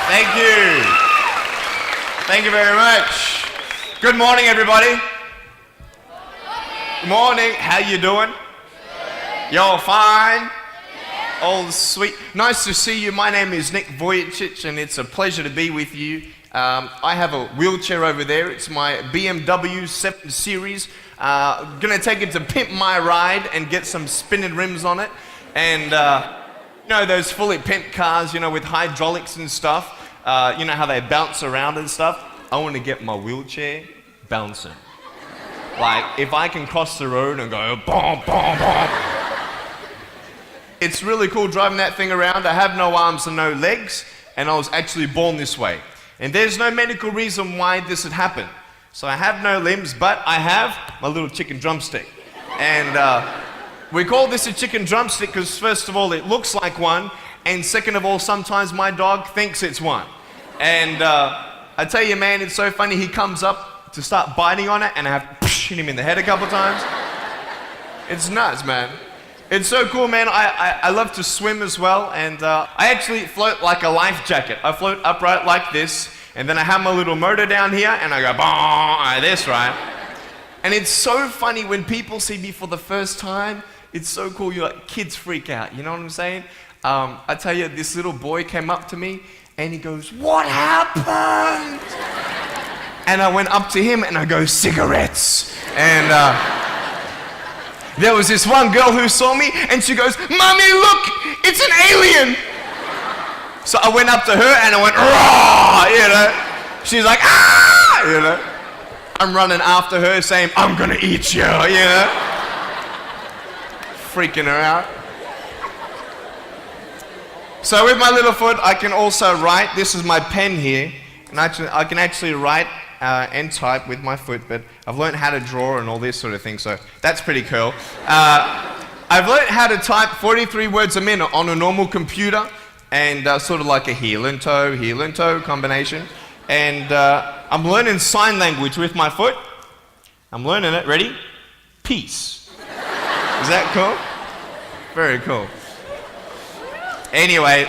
Thank you. Thank you very much. Good morning, everybody. Good morning. How you doing? Y'all fine? All sweet. Nice to see you. My name is Nick Vujicic, and it's a pleasure to be with you. I have a wheelchair over there. It's my BMW 7 Series. Gonna take it to pimp my ride and get some spinning rims on it. And you know those fully pimped cars, you know, with hydraulics and stuff. You know how they bounce around and stuff. I want to get my wheelchair bouncing. Like if I can cross the road and go boom, boom, boom. It's really cool driving that thing around. I have no arms and no legs, and I was actually born this way. And there's no medical reason why this had happened. So I have no limbs, but I have my little chicken drumstick. And we call this a chicken drumstick because first of all, it looks like one, and second of all, sometimes my dog thinks it's one. And I tell you, man, it's so funny. He comes up to start biting on it, and I have to hit him in the head a couple times. It's nuts, man. It's so cool, man. I love to swim as well, and I actually float like a life jacket. I float upright like this, and then I have my little motor down here, and I go, boom, like this, right? And it's so funny when people see me for the first time. It's so cool. You're like, kids freak out, you know what I'm saying? I tell you, this little boy came up to me, and he goes, "What happened?" And I went up to him, and I go, "Cigarettes." And there was this one girl who saw me, and she goes, "Mommy, look, it's an alien." So I went up to her, and I went, "Raw," you know. She's like, "Ah," you know. I'm running after her, saying, "I'm gonna eat you," you know. Freaking her out. So with my little foot, I can also write. This is my pen here, and I can actually write and type with my foot, but I've learned how to draw and all this sort of thing, so that's pretty cool. I've learned how to type 43 words a minute on a normal computer, and sort of like a heel and toe combination. And I'm learning sign language with my foot. I'm learning it. Ready? Peace. Is that cool? Very cool. Anyway,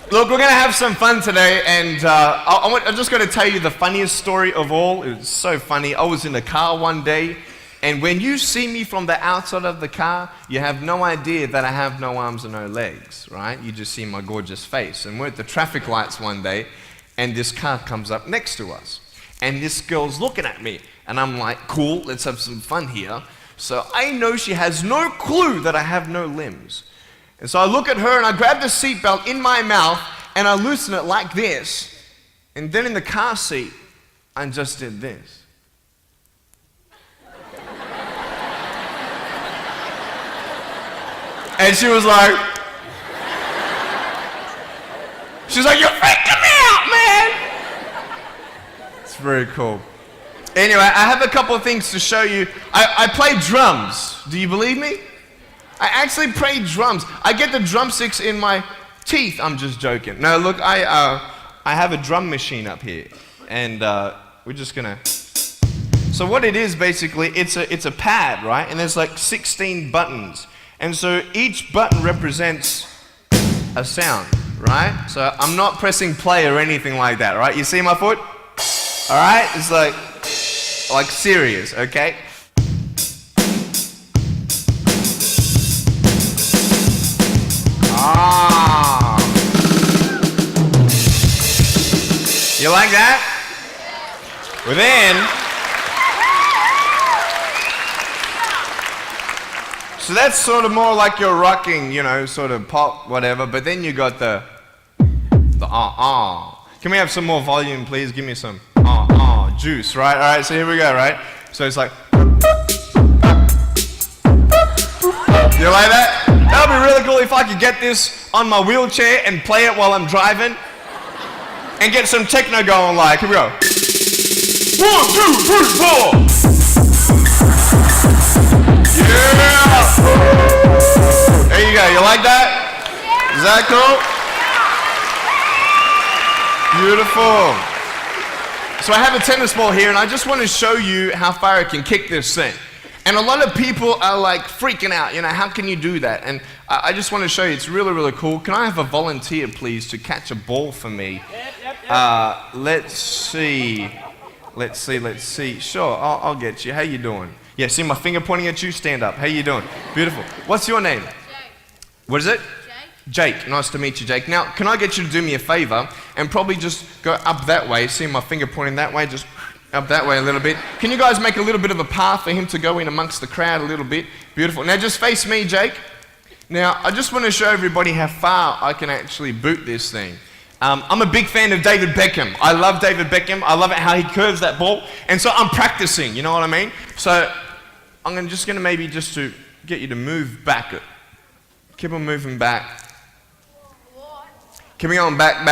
look, we're going to have some fun today, and I'm just going to tell you the funniest story of all. It was so funny. I was in a car one day, and when you see me from the outside of the car, you have no idea that I have no arms and no legs, right? You just see my gorgeous face. And we're at the traffic lights one day, and this car comes up next to us. And this girl's looking at me, and I'm like, cool, let's have some fun here. So I know she has no clue that I have no limbs. And so I look at her, and I grab the seatbelt in my mouth, and I loosen it like this. And then in the car seat, I just did this. And she was like, "You're freaking me out, man." It's very cool. Anyway, I have a couple of things to show you. I play drums. Do you believe me? I actually play drums. I get the drumsticks in my teeth. I'm just joking. No, look, I have a drum machine up here, and we're just gonna. So what it is basically, it's a pad, right? And there's like 16 buttons, and so each button represents a sound, right? So I'm not pressing play or anything like that, right? You see my foot? All right, it's like serious, okay? Ah. You like that? Well then, so that's sort of more like your rocking, you know, sort of pop, whatever, but then you got the ah. Can we have some more volume, please? Give me some juice, right? All right, so here we go, right? So it's like, you like that? That would be really cool if I could get this on my wheelchair and play it while I'm driving and get some techno going, like, here we go. 1, 2, 3, 4. Yeah! There you go, you like that? Is that cool? Beautiful. So I have a tennis ball here, and I just want to show you how far I can kick this thing. And a lot of people are like freaking out, you know, how can you do that? And I just want to show you, it's really, really cool. Can I have a volunteer, please, to catch a ball for me? Let's see. Sure, I'll get you. How you doing? Yeah, see my finger pointing at you? Stand up. How you doing? Beautiful. What's your name? Jake. What is it? Jake. Jake. Nice to meet you, Jake. Now, can I get you to do me a favor and probably just go up that way? See my finger pointing that way? Just up that way a little bit. Can you guys make a little bit of a path for him to go in amongst the crowd a little bit? Beautiful. Now, just face me, Jake. Now, I just want to show everybody how far I can actually boot this thing. I'm a big fan of David Beckham. I love David Beckham. I love it how he curves that ball. And so I'm practicing, you know what I mean? So I'm just going to maybe just to get you to move back. Keep on moving back. Keep on back. Keep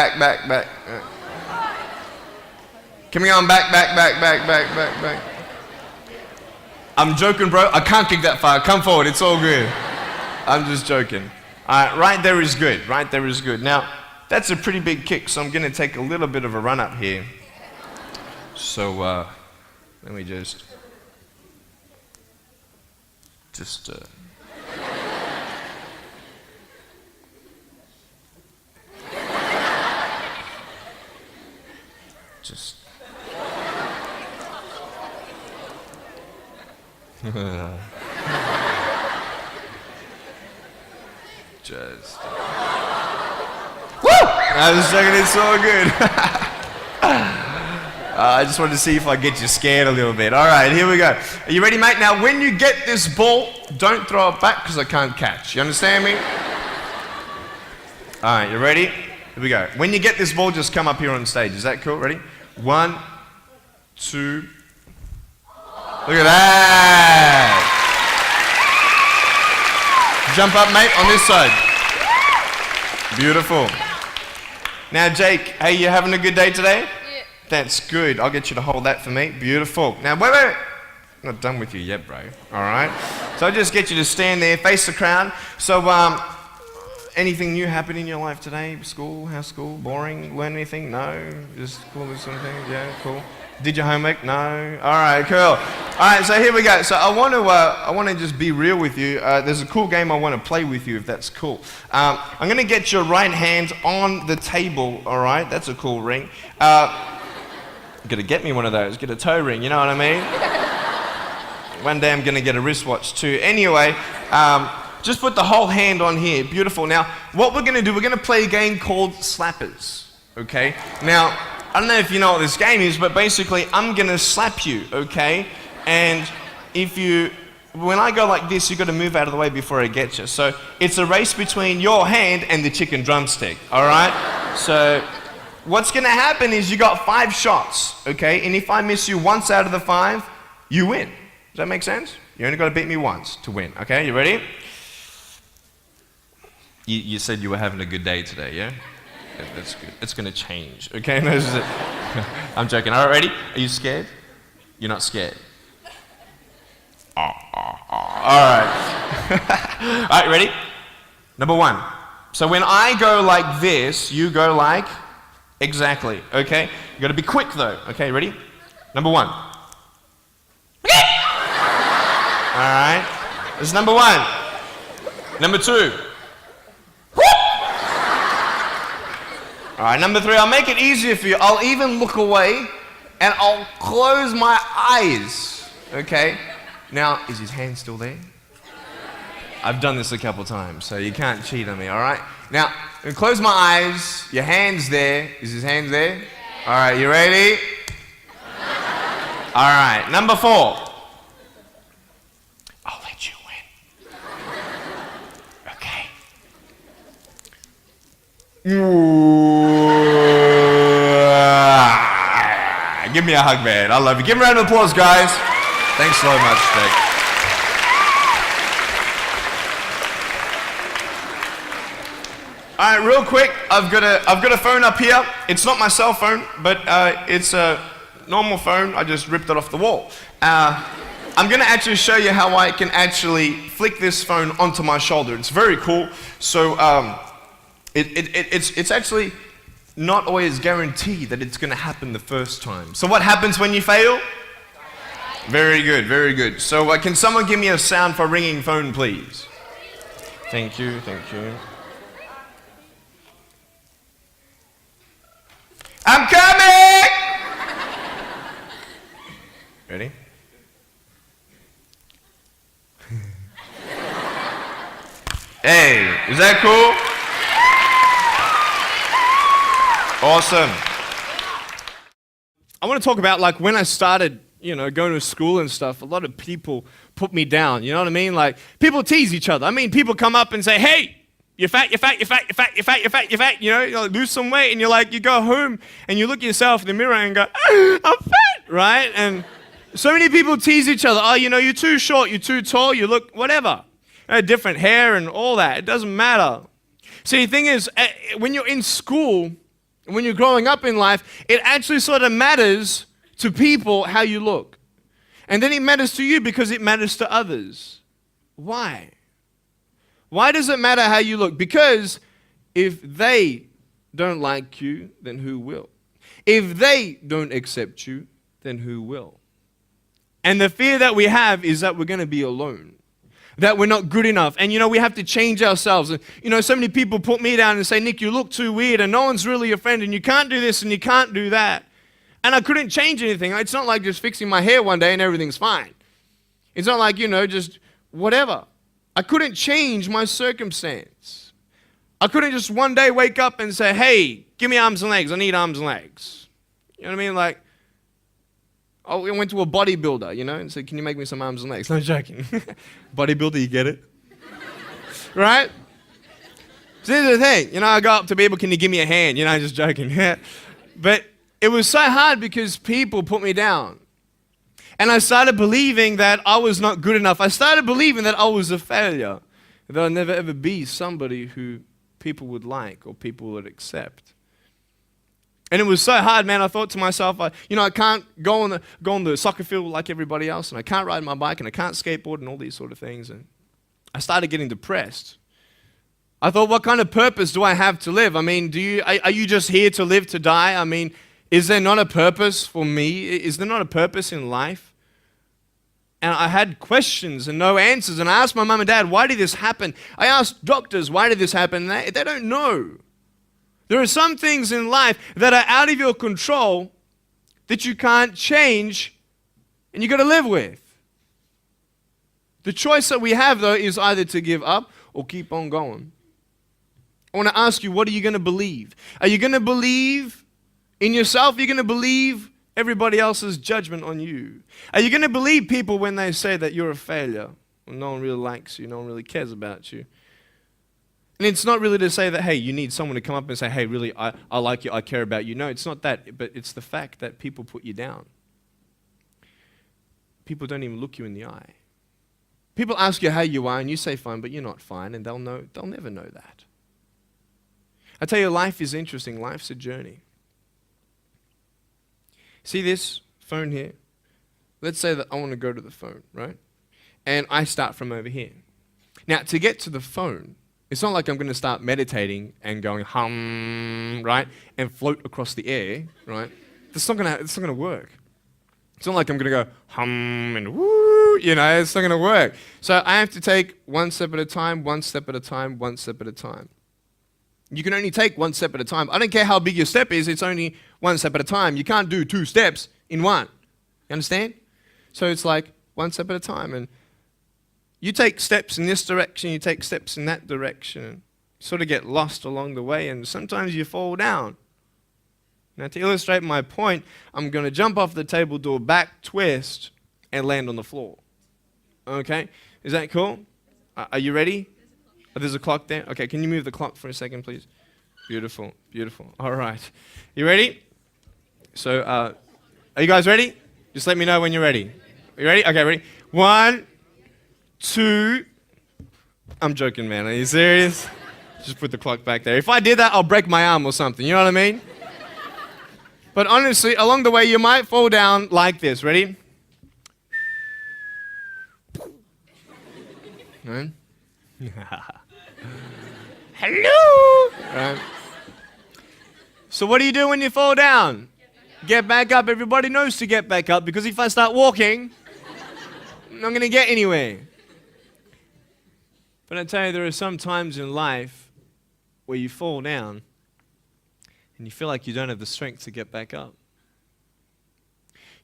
on back. I'm joking, bro. I can't kick that far. Come forward. It's all good. I'm just joking. All right, right there is good. Right there is good. Now, that's a pretty big kick, so I'm going to take a little bit of a run up here. So, let me just I was joking, it's all good. I just wanted to see if I get you scared a little bit. All right, here we go. Are you ready, mate? Now, when you get this ball, don't throw it back because I can't catch. You understand me? All right, you ready? Here we go. When you get this ball, just come up here on stage. Is that cool? Ready? 1, 2. Look at that. Jump up, mate, on this side. Beautiful. Now, Jake, hey, you having a good day today? Yeah. That's good. I'll get you to hold that for me. Beautiful. Now, wait. I'm not done with you yet, bro. All right? So I'll just get you to stand there, face the crowd. So, anything new happen in your life today? School? How's school? Boring? Learn anything? No? Just cool this sort of thing? Yeah, cool. Did your homework? No? All right, cool. All right, so here we go. So I want to just be real with you. There's a cool game I want to play with you, if that's cool. I'm going to get your right hand on the table, all right? That's a cool ring. Got to get me one of those. Get a toe ring, you know what I mean? One day I'm going to get a wristwatch too. Anyway, just put the whole hand on here. Beautiful. Now, what we're going to do, we're going to play a game called Slappers, okay? Now, I don't know if you know what this game is, but basically I'm gonna slap you, okay? And when I go like this, you gotta move out of the way before I get you. So it's a race between your hand and the chicken drumstick, all right? So what's gonna happen is you got 5 shots, okay? And if I miss you once out of the 5, you win. Does that make sense? You only gotta beat me once to win, okay? You ready? You said you were having a good day today, yeah? That's good. It's going to change, okay? I'm joking. All right, ready? Are you scared? You're not scared? All right. All right, ready? Number 1. So when I go like this, you go like exactly, okay? You got to be quick though, okay? Ready? Number 1. All right. This is number 1. Number 2. All right, number 3, I'll make it easier for you. I'll even look away and I'll close my eyes, okay? Now, is his hand still there? I've done this a couple times, so you can't cheat on me, all right? Now, I'm gonna close my eyes. Your hand's there. Is his hand there? All right, you ready? All right, number 4. I'll let you win. Okay. Give me a hug, man. I love you. Give him a round of applause, guys. Thanks so much, Jake. All right, real quick. I've got a phone up here. It's not my cell phone, but it's a normal phone. I just ripped it off the wall. I'm going to actually show you how I can actually flick this phone onto my shoulder. It's very cool. So it's actually not always guaranteed that it's going to happen the first time. So what happens when you fail? Very good, very good. So can someone give me a sound for ringing phone, please? Thank you, thank you. I'm coming! Ready? Hey, is that cool? Awesome. I want to talk about like when I started, going to school and stuff, a lot of people put me down, you know what I mean? Like people tease each other. I mean, people come up and say, hey, you're fat, you're fat, you're fat, you're fat, you're fat, you're fat, you're fat, you like, lose some weight, and you go home and you look at yourself in the mirror and go, I'm fat, right? And so many people tease each other. Oh, you're too short, you're too tall, you look whatever. Different hair and all that. It doesn't matter. See, the thing is, when you're in school, when you're growing up in life, it actually sort of matters to people how you look. And then it matters to you because it matters to others. Why? Why does it matter how you look? Because if they don't like you, then who will? If they don't accept you, then who will? And the fear that we have is that we're going to be alone. That we're not good enough. And we have to change ourselves. And so many people put me down and say, Nick, you look too weird and no one's really your friend and you can't do this and you can't do that. And I couldn't change anything. It's not like just fixing my hair one day and everything's fine. It's not like, just whatever. I couldn't change my circumstance. I couldn't just one day wake up and say, hey, give me arms and legs. I need arms and legs. You know what I mean? Like, I went to a bodybuilder, and said, can you make me some arms and legs? No, joking. Bodybuilder, you get it? Right? So this is the thing. I go up to people, can you give me a hand? Just joking. But it was so hard because people put me down. And I started believing that I was not good enough. I started believing that I was a failure. That I'd never ever be somebody who people would like or people would accept. And it was so hard, man. I thought to myself, I can't go on the soccer field like everybody else, and I can't ride my bike, and I can't skateboard, and all these sort of things. And I started getting depressed. I thought, what kind of purpose do I have to live? I mean, are you just here to live to die? I mean, is there not a purpose for me? Is there not a purpose in life? And I had questions and no answers. And I asked my mum and dad, why did this happen? I asked doctors, why did this happen? And they don't know. There are some things in life that are out of your control that you can't change and you got to live with. The choice that we have, though, is either to give up or keep on going. I want to ask you, what are you going to believe? Are you going to believe in yourself? Are you going to believe everybody else's judgment on you? Are you going to believe people when they say that you're a failure? When no one really likes you, no one really cares about you. And it's not really to say that, hey, you need someone to come up and say, hey, really, I like you, I care about you. No, it's not that, but it's the fact that people put you down. People don't even look you in the eye. People ask you how you are, and you say fine, but you're not fine, and they'll never know that. I tell you, life is interesting. Life's a journey. See this phone here? Let's say that I want to go to the phone, right? And I start from over here. Now, to get to the phone, it's not like I'm going to start meditating and going hum, right? And float across the air, right? It's not going to work. It's not like I'm going to go hum and woo, it's not going to work. So I have to take one step at a time, one step at a time, one step at a time. You can only take one step at a time. I don't care how big your step is, it's only one step at a time. You can't do 2 steps in one. You understand? So it's like one step at a time. And you take steps in this direction, you take steps in that direction. You sort of get lost along the way, and sometimes you fall down. Now, to illustrate my point, I'm going to jump off the table, do a back twist, and land on the floor. Okay? Is that cool? Are you ready? Oh, there's a clock there? Okay, can you move the clock for a second, please? Beautiful, beautiful. All right. You ready? So, are you guys ready? Just let me know when you're ready. You ready? Okay, ready? 1, 2. I'm joking, man. Are you serious? Just put the clock back there. If I did that, I'll break my arm or something. You know what I mean? But honestly, along the way, you might fall down like this. Ready? Right? Hello! Right. So what do you do when you fall down? Get back up. Everybody knows to get back up, because if I start walking, I'm not going to get anywhere. But I tell you, there are some times in life where you fall down And you feel like you don't have the strength to get back up.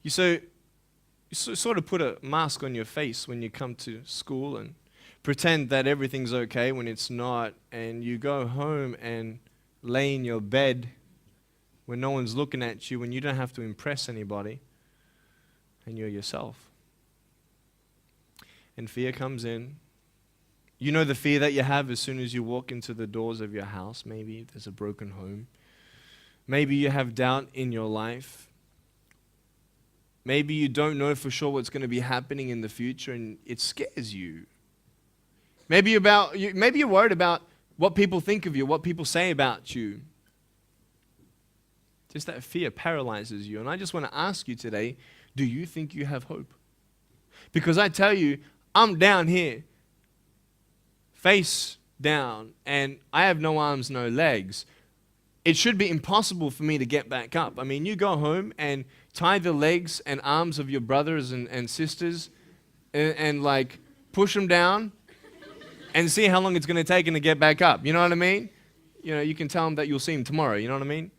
You sort of put a mask on your face when you come to school and pretend that everything's okay when it's not, and you go home and lay in your bed when no one's looking at you, when you don't have to impress anybody, and you're yourself. And fear comes in. You know the fear that you have as soon as you walk into the doors of your house. Maybe there's a broken home. Maybe you have doubt in your life. Maybe you don't know for sure what's going to be happening in the future, and it scares you. Maybe you're worried about what people think of you, what people say about you. Just that fear paralyzes you. And I just want to ask you today, do you think you have hope? Because I tell you, I'm down here, face down, and I have no arms, no legs. It should be impossible for me to get back up. I mean, you go home and tie the legs and arms of your brothers and sisters and like push them down and see how long it's going to take them to get back up. You know what I mean? You know, you can tell them that you'll see them tomorrow. You know what I mean?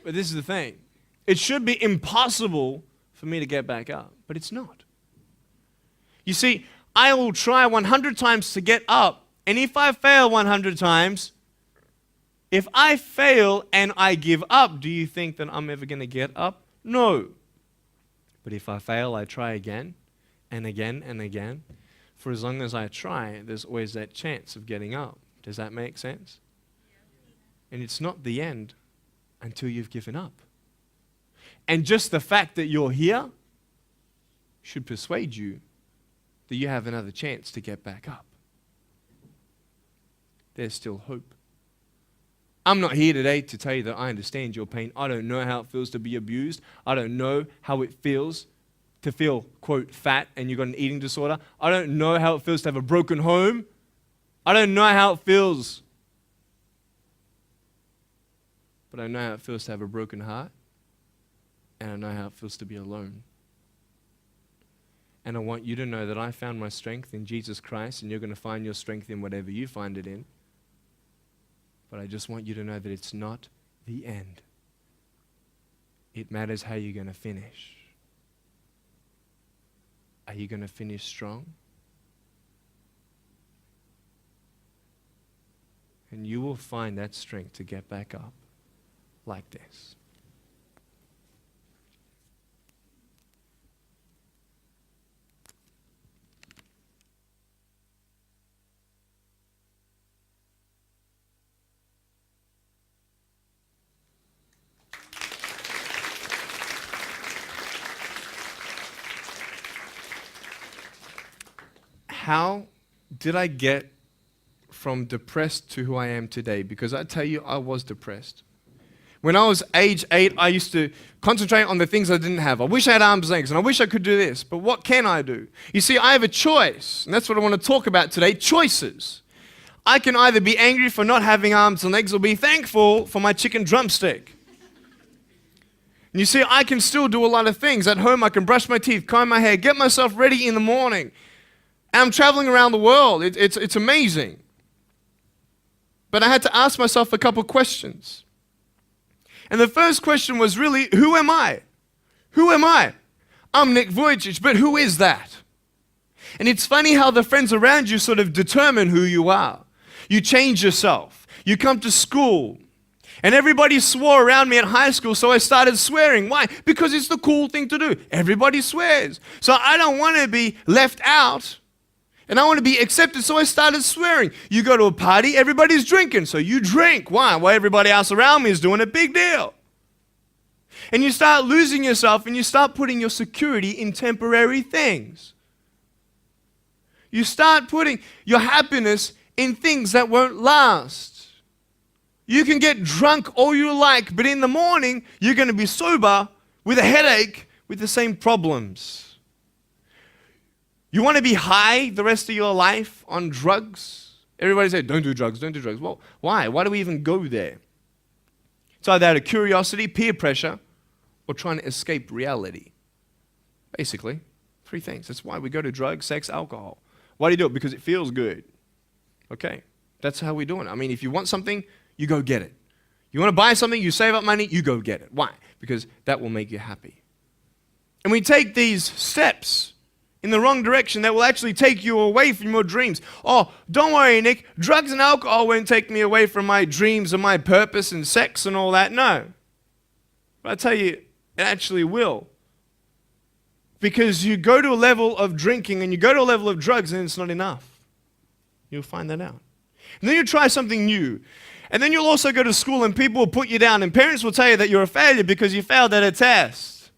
But this is the thing. It should be impossible for me to get back up, but it's not. You see, I will try 100 times to get up, and if I fail 100 times, if I fail and I give up, do you think that I'm ever going to get up? No. But if I fail, I try again and again and again. For as long as I try, there's always that chance of getting up. Does that make sense? And it's not the end until you've given up. And just the fact that you're here should persuade you that you have another chance to get back up. There's still hope. I'm not here today to tell you that I understand your pain. I don't know how it feels to be abused. I don't know how it feels to feel, quote, fat and you've got an eating disorder. I don't know how it feels to have a broken home. I don't know how it feels. But I know how it feels to have a broken heart. And I know how it feels to be alone. And I want you to know that I found my strength in Jesus Christ, and you're going to find your strength in whatever you find it in. But I just want you to know that it's not the end. It matters how you're going to finish. Are you going to finish strong? And you will find that strength to get back up like this. How did I get from depressed to who I am today? Because I tell you, I was depressed. When I was age 8, I used to concentrate on the things I didn't have. I wish I had arms and legs, and I wish I could do this, but what can I do? You see, I have a choice, and that's what I want to talk about today, choices. I can either be angry for not having arms and legs or be thankful for my chicken drumstick. And you see, I can still do a lot of things. At home, I can brush my teeth, comb my hair, get myself ready in the morning. And I'm traveling around the world. It's amazing. But I had to ask myself a couple questions. And the first question was really, who am I? Who am I? I'm Nick Vujicic, but who is that? And it's funny how the friends around you sort of determine who you are. You change yourself. You come to school. And everybody swore around me at high school, so I started swearing. Why? Because it's the cool thing to do. Everybody swears. So I don't want to be left out. And I want to be accepted, so I started swearing. You go to a party, everybody's drinking, so you drink. Why? Well, everybody else around me is doing a big deal. And you start losing yourself, and you start putting your security in temporary things. You start putting your happiness in things that won't last. You can get drunk all you like, but in the morning, you're going to be sober with a headache with the same problems. You want to be high the rest of your life on drugs? Everybody says, don't do drugs, don't do drugs. Well, why? Why do we even go there? It's either out of curiosity, peer pressure, or trying to escape reality. Basically, 3 things. That's why we go to drugs, sex, alcohol. Why do you do it? Because it feels good. Okay, that's how we do it. I mean, if you want something, you go get it. You want to buy something, you save up money, you go get it. Why? Because that will make you happy. And we take these steps in the wrong direction that will actually take you away from your dreams. Oh, don't worry, Nick. Drugs and alcohol won't take me away from my dreams and my purpose and sex and all that. No. But I tell you, it actually will. Because you go to a level of drinking and you go to a level of drugs and it's not enough. You'll find that out. And then you try something new. And then you'll also go to school and people will put you down and parents will tell you that you're a failure because you failed at a test.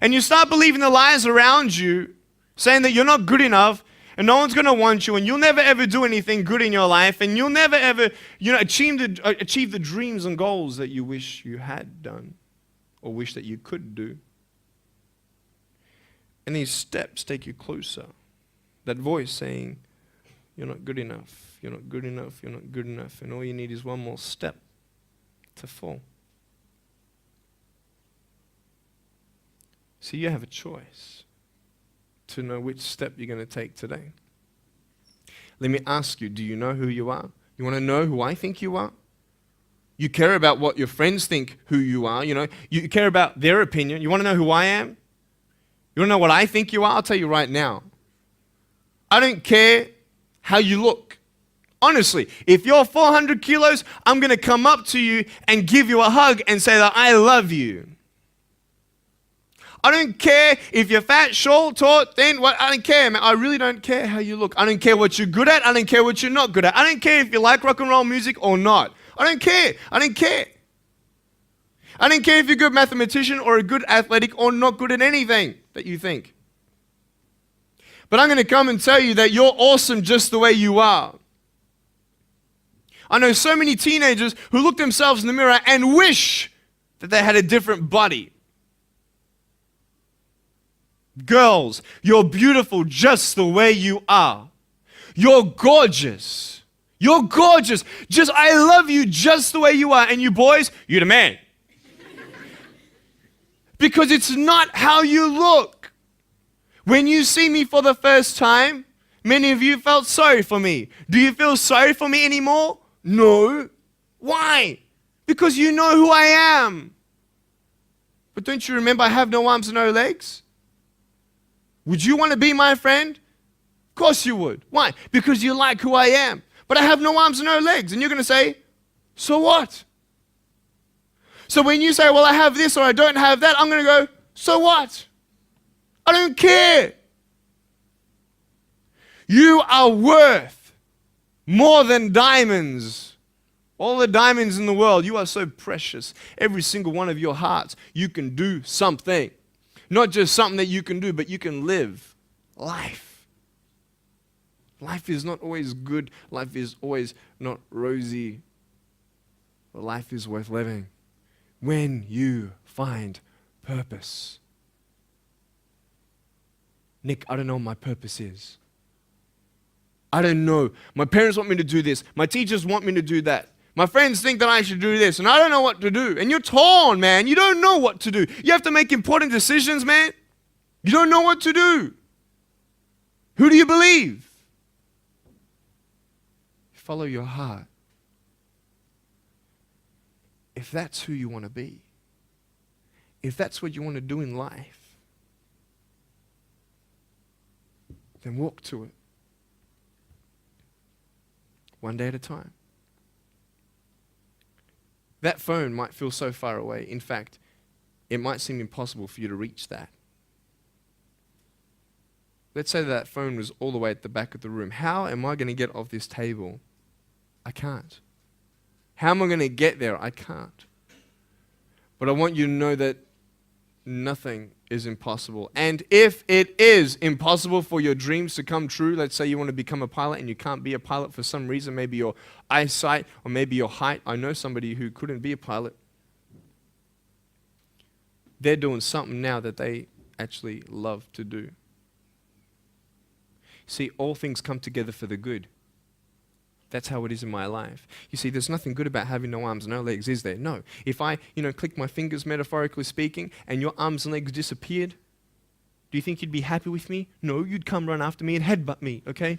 And you start believing the lies around you, saying that you're not good enough and no one's going to want you and you'll never ever do anything good in your life and you'll never ever achieve the dreams and goals that you wish you had done or wish that you could do. And these steps take you closer. That voice saying, you're not good enough, you're not good enough, you're not good enough, and all you need is one more step to fall. So you have a choice to know which step you're going to take today. Let me ask you, do you know who you are? You want to know who I think you are? You care about what your friends think who you are. You care about their opinion. You want to know who I am? You want to know what I think you are? I'll tell you right now. I don't care how you look. Honestly, if you're 400 kilos, I'm going to come up to you and give you a hug and say that I love you. I don't care if you're fat, short, tall, thin, I don't care, man. I really don't care how you look. I don't care what you're good at. I don't care what you're not good at. I don't care if you like rock and roll music or not. I don't care. I don't care. I don't care if you're a good mathematician or a good athletic or not good at anything that you think. But I'm going to come and tell you that you're awesome just the way you are. I know so many teenagers who look themselves in the mirror and wish that they had a different body. Girls, you're beautiful just the way you are. You're gorgeous. You're gorgeous. I love you just the way you are. And you boys, you're the man. Because it's not how you look. When you see me for the first time, many of you felt sorry for me. Do you feel sorry for me anymore? No. Why? Because you know who I am. But don't you remember I have no arms and no legs? Would you want to be my friend? Of course you would. Why? Because you like who I am. But I have no arms and no legs. And you're going to say, so what? So when you say, well, I have this or I don't have that, I'm going to go, so what? I don't care. You are worth more than diamonds. All the diamonds in the world, you are so precious. Every single one of your hearts, you can do something. Not just something that you can do, but you can live life. Life is not always good. Life is always not rosy. But life is worth living when you find purpose. Nick, I don't know what my purpose is. I don't know. My parents want me to do this. My teachers want me to do that. My friends think that I should do this, and I don't know what to do. And you're torn, man. You don't know what to do. You have to make important decisions, man. You don't know what to do. Who do you believe? Follow your heart. If that's who you want to be, if that's what you want to do in life, then walk to it. One day at a time. That phone might feel so far away. In fact, it might seem impossible for you to reach that. Let's say that phone was all the way at the back of the room. How am I going to get off this table? I can't. How am I going to get there? I can't. But I want you to know that nothing is impossible. And if it is impossible for your dreams to come true, let's say you want to become a pilot and you can't be a pilot for some reason, maybe your eyesight or maybe your height. I know somebody who couldn't be a pilot. They're doing something now that they actually love to do. See, all things come together for the good. That's how it is in my life. You see, there's nothing good about having no arms and no legs, is there? No. If I, click my fingers, metaphorically speaking, and your arms and legs disappeared, do you think you'd be happy with me? No, you'd come run after me and headbutt me, okay?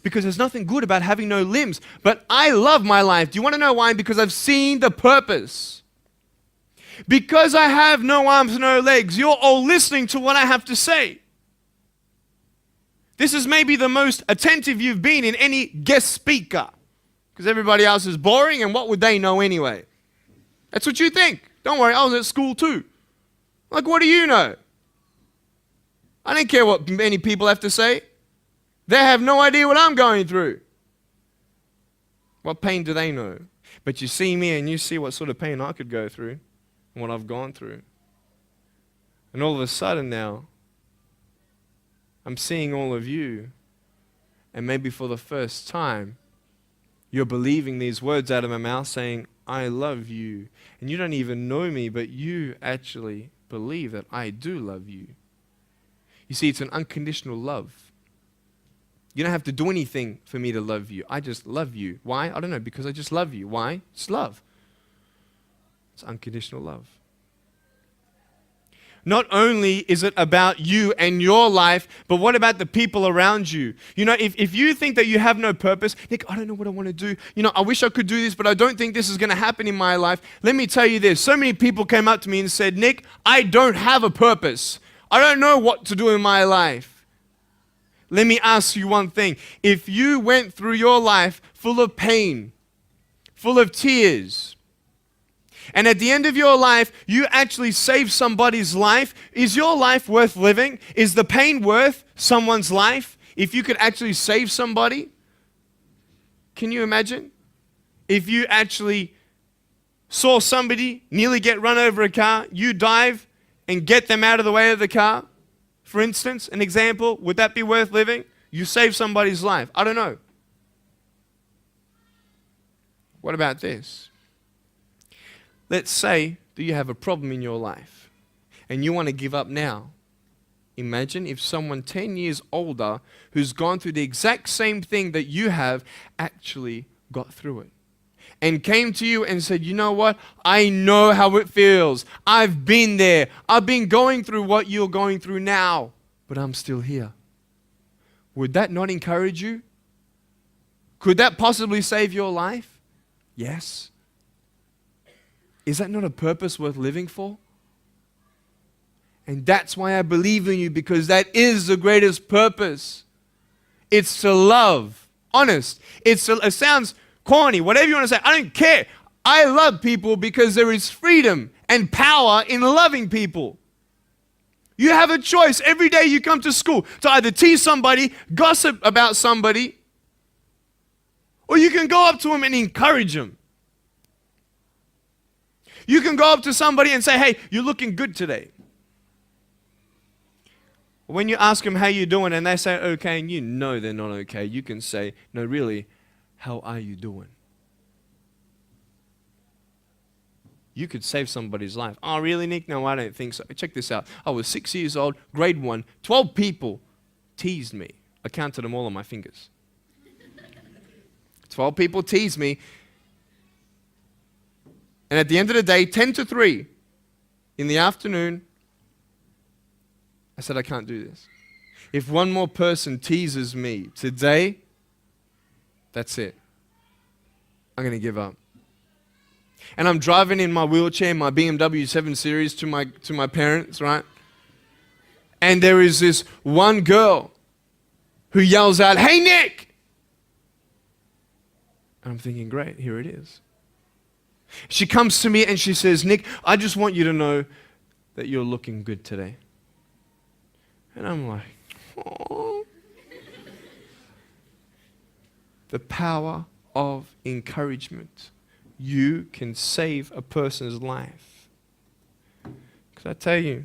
because there's nothing good about having no limbs. But I love my life. Do you want to know why? Because I've seen the purpose. Because I have no arms, no legs, you're all listening to what I have to say. This is maybe the most attentive you've been in any guest speaker. Because everybody else is boring, and what would they know anyway? That's what you think. Don't worry, I was at school too. Like, what do you know? I don't care what many people have to say. They have no idea what I'm going through. What pain do they know? But you see me and you see what sort of pain I could go through and what I've gone through. And all of a sudden now, I'm seeing all of you, and maybe for the first time, you're believing these words out of my mouth saying, I love you. And you don't even know me, but you actually believe that I do love you. You see, it's an unconditional love. You don't have to do anything for me to love you. I just love you. Why? I don't know, because I just love you. Why? It's love. It's unconditional love. Not only is it about you and your life, but what about the people around you? You know, if you think that you have no purpose, Nick, I don't know what I want to do. You know, I wish I could do this, but I don't think this is going to happen in my life. Let me tell you this. So many people came up to me and said, Nick, I don't have a purpose. I don't know what to do in my life. Let me ask you one thing. If you went through your life full of pain, full of tears, and at the end of your life, you actually save somebody's life, is your life worth living? Is the pain worth someone's life? If you could actually save somebody? Can you imagine? If you actually saw somebody nearly get run over a car, you dive and get them out of the way of the car, for instance, an example, would that be worth living? You save somebody's life. I don't know. What about this? Let's say that you have a problem in your life and you want to give up now. Imagine if someone 10 years older who's gone through the exact same thing that you have actually got through it and came to you and said, you know what? I know how it feels. I've been there. I've been going through what you're going through now, but I'm still here. Would that not encourage you? Could that possibly save your life? Yes. Is that not a purpose worth living for? And that's why I believe in you, because that is the greatest purpose. It's to love. Honest. It sounds corny, whatever you want to say. I don't care. I love people because there is freedom and power in loving people. You have a choice every day you come to school to either tease somebody, gossip about somebody, or you can go up to them and encourage them. You can go up to somebody and say, hey, you're looking good today. When you ask them how you doing and they say okay and you know they're not okay, you can say, no, really, how are you doing? You could save somebody's life. Oh, really, Nick? No, I don't think so. Check this out. I was 6 years old, grade 1, 12 people teased me. I counted them all on my fingers. 12 people teased me. And at the end of the day, 10 to 3 in the afternoon, I said, I can't do this. If one more person teases me today, that's it. I'm going to give up. And I'm driving in my wheelchair, my BMW 7 Series to my parents, right? And there is this one girl who yells out, hey, Nick! And I'm thinking, great, here it is. She comes to me and she says, Nick, I just want you to know that you're looking good today. And I'm like, oh. The power of encouragement. You can save a person's life. Because I tell you,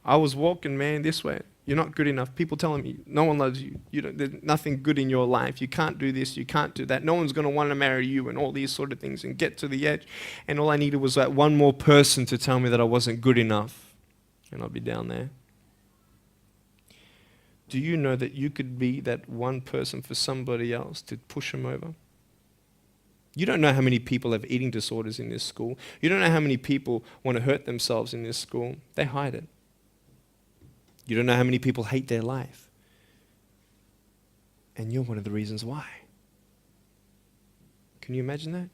I was walking, man, this way. You're not good enough. People telling me, no one loves you. There's nothing good in your life. You can't do this. You can't do that. No one's going to want to marry you and all these sort of things and get to the edge. And all I needed was that one more person to tell me that I wasn't good enough. And I'll be down there. Do you know that you could be that one person for somebody else to push them over? You don't know how many people have eating disorders in this school. You don't know how many people want to hurt themselves in this school. They hide it. You don't know how many people hate their life. And you're one of the reasons why. Can you imagine that?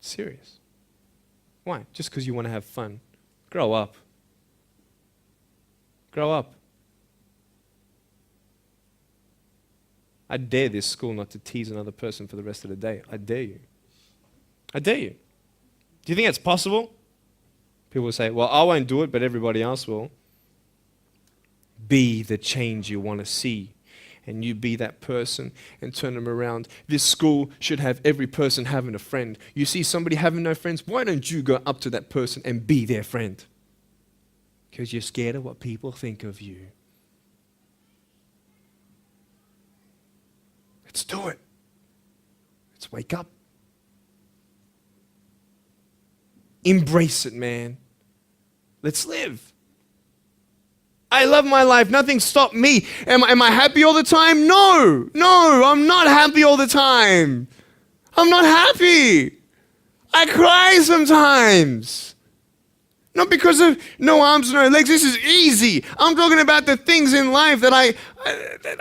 Serious. Why? Just because you want to have fun. Grow up. Grow up. I dare this school not to tease another person for the rest of the day. I dare you. I dare you. Do you think it's possible? People will say, well, I won't do it, but everybody else will. Be the change you want to see. And you be that person and turn them around. This school should have every person having a friend. You see somebody having no friends, why don't you go up to that person and be their friend? Because you're scared of what people think of you. Let's do it. Let's wake up. Embrace it, man. Let's live. I love my life. Nothing stopped me. Am I happy all the time? No, I'm not happy all the time. I'm not happy. I cry sometimes. Not because of no arms, no legs. This is easy. I'm talking about the things in life that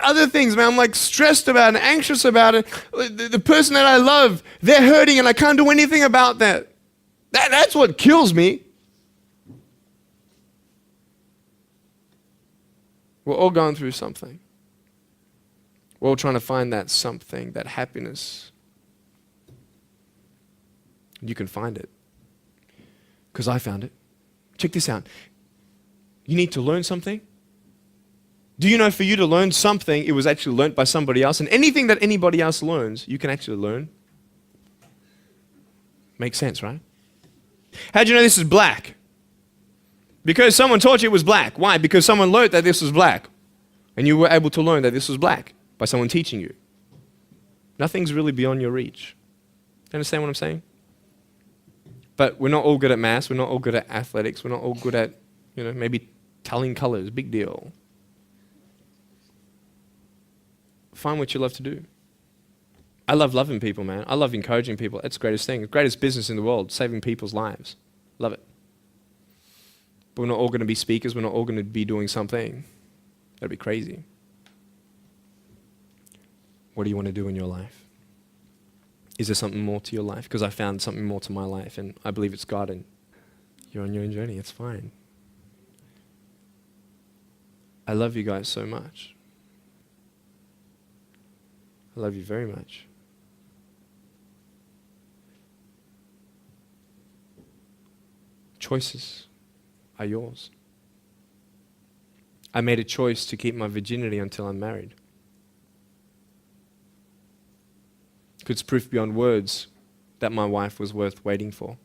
other things, man. I'm like stressed about and anxious about it. The person that I love, they're hurting and I can't do anything about that. That's what kills me. We're all going through something. We're all trying to find that something, that happiness. You can find it. Because I found it. Check this out. You need to learn something. Do you know for you to learn something, it was actually learnt by somebody else? And anything that anybody else learns, you can actually learn. Makes sense, right? How'd you know this is black? Because someone taught you it was black. Why? Because someone learned that this was black. And you were able to learn that this was black by someone teaching you. Nothing's really beyond your reach. You understand what I'm saying? But we're not all good at maths. We're not all good at athletics. We're not all good at, maybe telling colors. Big deal. Find what you love to do. I love loving people, man. I love encouraging people. That's the greatest thing. The greatest business in the world, saving people's lives. Love it. But we're not all going to be speakers. We're not all going to be doing something. That'd be crazy. What do you want to do in your life? Is there something more to your life? Because I found something more to my life, and I believe it's God, and you're on your own journey. It's fine. I love you guys so much. I love you very much. Choices are yours. I made a choice to keep my virginity until I'm married. It's proof beyond words that my wife was worth waiting for.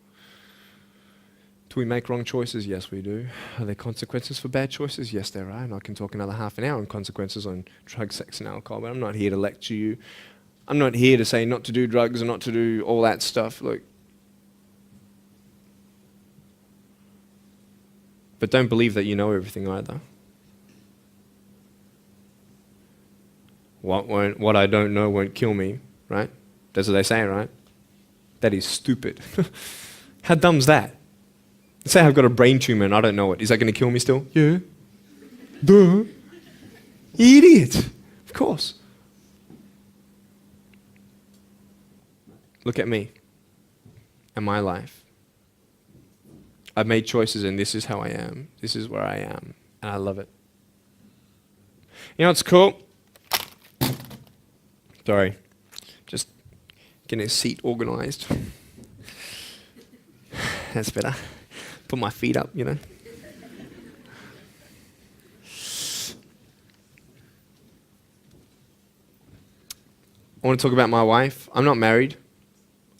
Do we make wrong choices? Yes, we do. Are there consequences for bad choices? Yes, there are. And I can talk another half an hour on consequences on drugs, sex, and alcohol, but I'm not here to lecture you. I'm not here to say not to do drugs and not to do all that stuff. Look. But don't believe that you know everything either. What I don't know won't kill me, right? That's what they say, right? That is stupid. How dumb's that? Let's say I've got a brain tumor and I don't know it. Is that going to kill me still? Yeah. Duh. Idiot. Of course. Look at me and my life. I've made choices and this is how I am. This is where I am. And I love it. You know what's cool? Sorry. Just getting a seat organized. That's better. Put my feet up, I want to talk about my wife. I'm not married.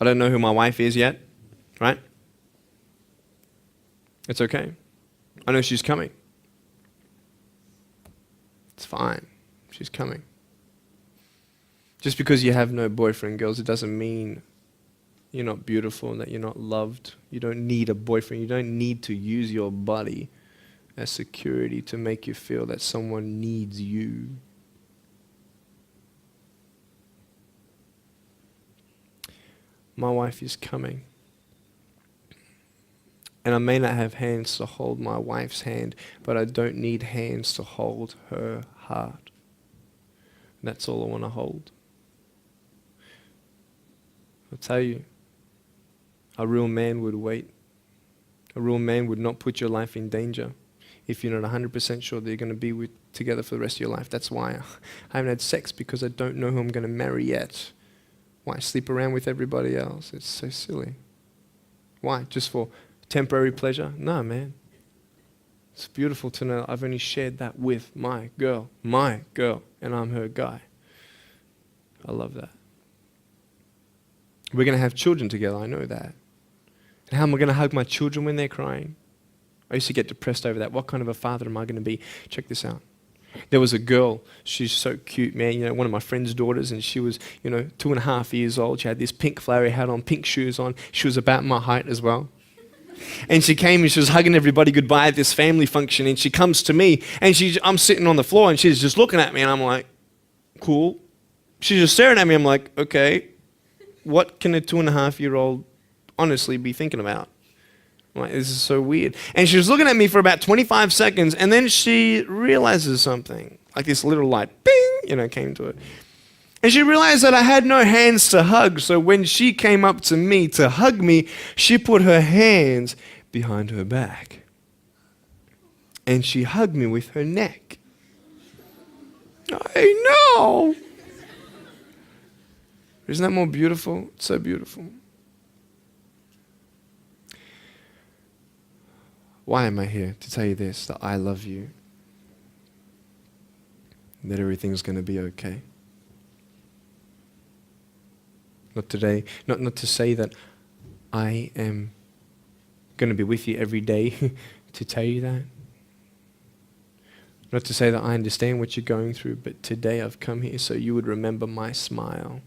I don't know who my wife is yet, right? It's okay. I know she's coming. It's fine. She's coming. Just because you have no boyfriend, girls, it doesn't mean you're not beautiful and that you're not loved. You don't need a boyfriend. You don't need to use your body as security to make you feel that someone needs you. My wife is coming. And I may not have hands to hold my wife's hand, but I don't need hands to hold her heart. That's all I want to hold. I'll tell you, a real man would wait. A real man would not put your life in danger if you're not 100% sure that you're going to be together for the rest of your life. That's why I haven't had sex, because I don't know who I'm going to marry yet. Why sleep around with everybody else? It's so silly. Why? Just for temporary pleasure? No, man. It's beautiful to know I've only shared that with my girl, and I'm her guy. I love that. We're going to have children together, I know that. And how am I going to hug my children when they're crying? I used to get depressed over that. What kind of a father am I going to be? Check this out. There was a girl, she's so cute, man, one of my friend's daughters, and she was, 2.5 years old. She had this pink flowery hat on, pink shoes on. She was about my height as well. And she came and she was hugging everybody goodbye at this family function, and she comes to me, and I'm sitting on the floor, and she's just looking at me, and I'm like, cool. She's just staring at me. I'm like, okay, what can a 2.5-year-old honestly be thinking about? I'm like, this is so weird. And she was looking at me for about 25 seconds, and then she realizes something. Like this little light, bing, came to it. And she realized that I had no hands to hug, so when she came up to me to hug me, she put her hands behind her back. And she hugged me with her neck. I know. Isn't that more beautiful? It's so beautiful. Why am I here? To tell you this, that I love you. That everything's going to be okay. Not today, not to say that I am going to be with you every day to tell you that. Not to say that I understand what you're going through, but today I've come here so you would remember my smile.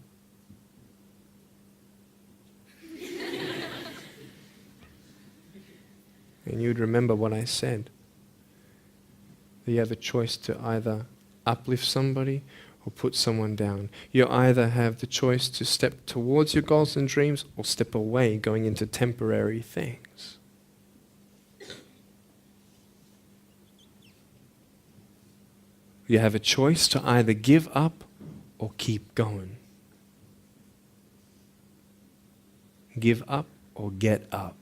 And you would remember what I said. That you have a choice to either uplift somebody or put someone down. You either have the choice to step towards your goals and dreams or step away, going into temporary things. You have a choice to either give up or keep going. Give up or get up.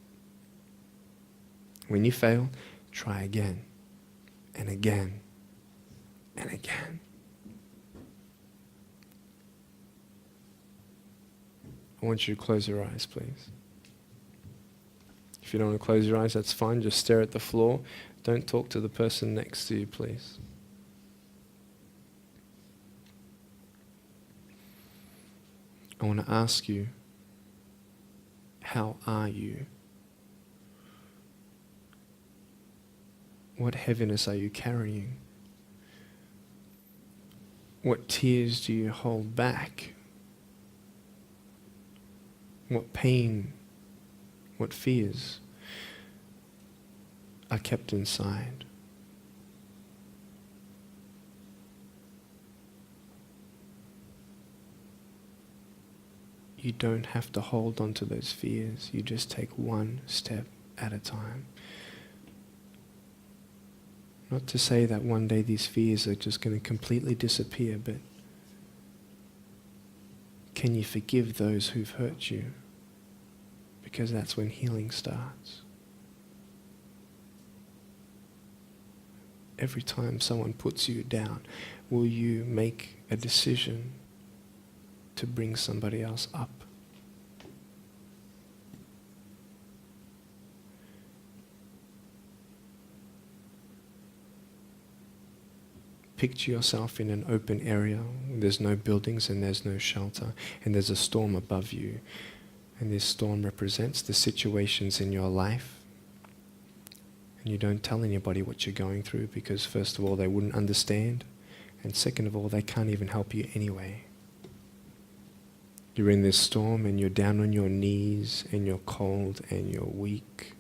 When you fail, try again and again and again. I want you to close your eyes, please. If you don't want to close your eyes, that's fine. Just stare at the floor. Don't talk to the person next to you, please. I want to ask you, how are you? What heaviness are you carrying? What tears do you hold back? What pain, what fears are kept inside? You don't have to hold on to those fears. You just take one step at a time. Not to say that one day these fears are just going to completely disappear, but can you forgive those who've hurt you? Because that's when healing starts. Every time someone puts you down, will you make a decision to bring somebody else up? Picture yourself in an open area. There's no buildings and there's no shelter, and there's a storm above you. And this storm represents the situations in your life. And you don't tell anybody what you're going through, because first of all, they wouldn't understand. And second of all, they can't even help you anyway. You're in this storm and you're down on your knees and you're cold and you're weak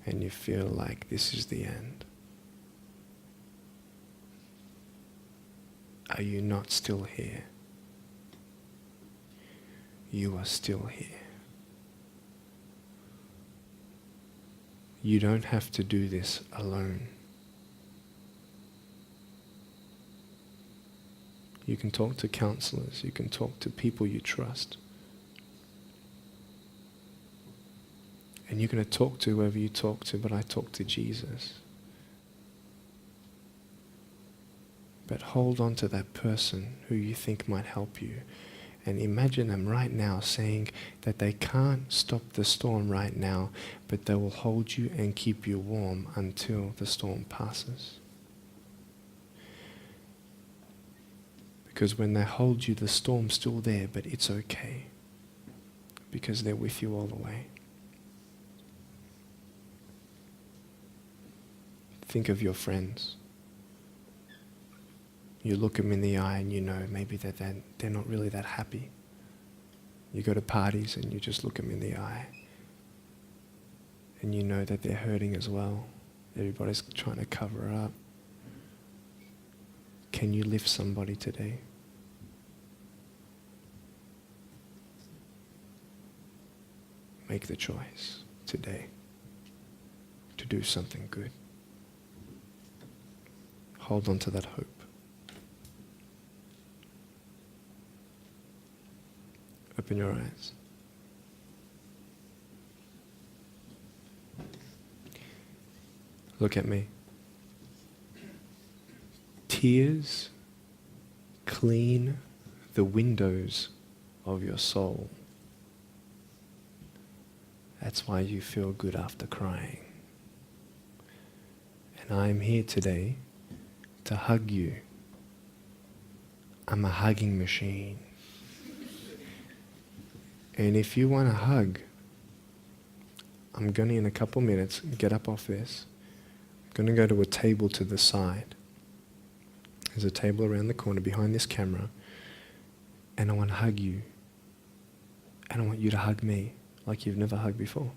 and you feel like this is the end. Are you not still here? You are still here. You don't have to do this alone. You can talk to counselors. You can talk to people you trust. And you're going to talk to whoever you talk to, but I talk to Jesus. But hold on to that person who you think might help you. And imagine them right now saying that they can't stop the storm right now, but they will hold you and keep you warm until the storm passes. Because when they hold you, the storm's still there, but it's okay. Because they're with you all the way. Think of your friends. You look them in the eye and you know maybe that they're not really that happy. You go to parties and you just look them in the eye. And you know that they're hurting as well. Everybody's trying to cover up. Can you lift somebody today? Make the choice today to do something good. Hold on to that hope. Open your eyes. Look at me. Tears clean the windows of your soul. That's why you feel good after crying. And I'm here today to hug you. I'm a hugging machine. And if you want a hug, I'm going to, in a couple minutes, get up off this. I'm going to go to a table to the side. There's a table around the corner behind this camera. And I want to hug you. And I want you to hug me like you've never hugged before.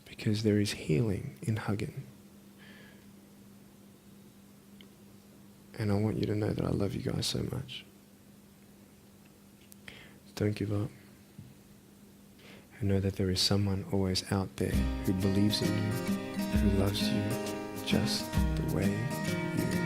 Because there is healing in hugging. And I want you to know that I love you guys so much. Don't give up. And know that there is someone always out there who believes in you, who loves you just the way you are.